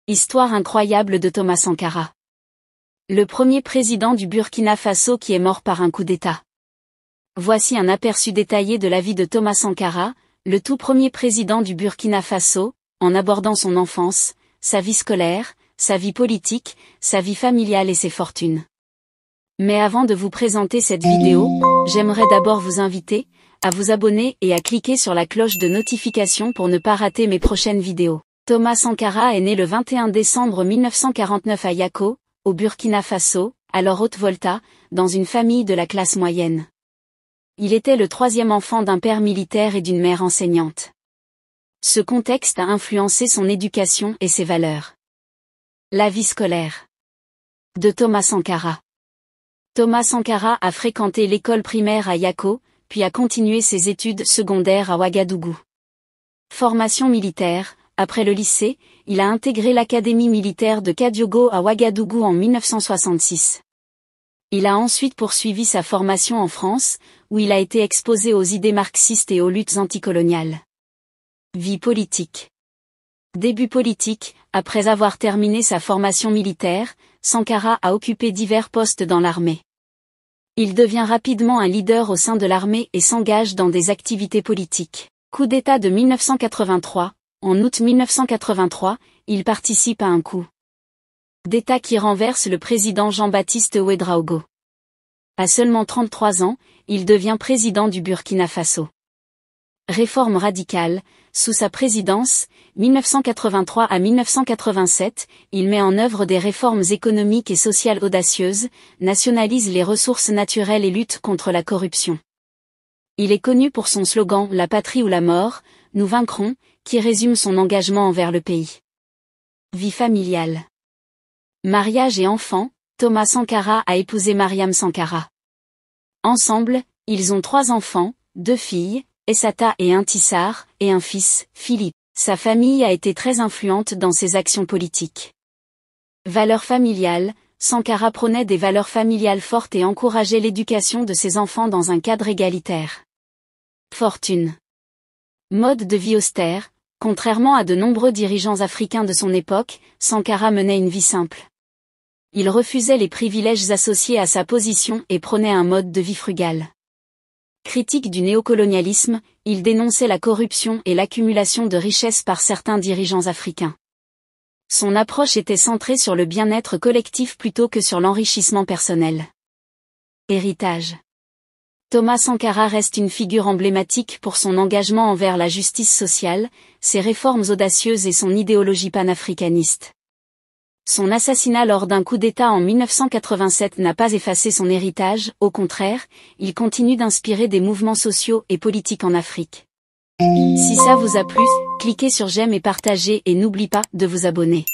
Histoire incroyable de Thomas Sankara. Le premier président du Burkina Faso qui est mort par un coup d'État. Voici un aperçu détaillé de la vie de Thomas Sankara, le tout premier président du Burkina Faso, en abordant son enfance, sa vie scolaire, sa vie politique, sa vie familiale et ses fortunes. Mais avant de vous présenter cette vidéo, j'aimerais d'abord vous inviter à vous abonner et à cliquer sur la cloche de notification pour ne pas rater mes prochaines vidéos. Thomas Sankara est né le 21 décembre 1949 à Yako, au Burkina Faso, alors Haute-Volta, dans une famille de la classe moyenne. Il était le troisième enfant d'un père militaire et d'une mère enseignante. Ce contexte a influencé son éducation et ses valeurs. La vie scolaire de Thomas Sankara. Thomas Sankara a fréquenté l'école primaire à Yako, puis a continué ses études secondaires à Ouagadougou. Formation militaire. Après le lycée, il a intégré l'académie militaire de Kadiogo à Ouagadougou en 1966. Il a ensuite poursuivi sa formation en France, où il a été exposé aux idées marxistes et aux luttes anticoloniales. Vie politique. Début politique, après avoir terminé sa formation militaire, Sankara a occupé divers postes dans l'armée. Il devient rapidement un leader au sein de l'armée et s'engage dans des activités politiques. Coup d'État de 1983. En août 1983, il participe à un coup d'État qui renverse le président Jean-Baptiste Ouédraogo. À seulement 33 ans, il devient président du Burkina Faso. Réforme radicale, sous sa présidence, 1983 à 1987, il met en œuvre des réformes économiques et sociales audacieuses, nationalise les ressources naturelles et lutte contre la corruption. Il est connu pour son slogan « La patrie ou la mort », nous vaincrons, qui résume son engagement envers le pays. Vie familiale. Mariage et enfants, Thomas Sankara a épousé Mariam Sankara. Ensemble, ils ont 3 enfants, 2 filles, Essata et Intissar, et un fils, Philippe. Sa famille a été très influente dans ses actions politiques. Valeurs familiales, Sankara prônait des valeurs familiales fortes et encourageait l'éducation de ses enfants dans un cadre égalitaire. Fortune. Mode de vie austère. Contrairement à de nombreux dirigeants africains de son époque, Sankara menait une vie simple. Il refusait les privilèges associés à sa position et prônait un mode de vie frugal. Critique du néocolonialisme, il dénonçait la corruption et l'accumulation de richesses par certains dirigeants africains. Son approche était centrée sur le bien-être collectif plutôt que sur l'enrichissement personnel. Héritage. Thomas Sankara reste une figure emblématique pour son engagement envers la justice sociale, ses réformes audacieuses et son idéologie panafricaniste. Son assassinat lors d'un coup d'État en 1987 n'a pas effacé son héritage, au contraire, il continue d'inspirer des mouvements sociaux et politiques en Afrique. Si ça vous a plu, cliquez sur j'aime et partagez et n'oubliez pas de vous abonner.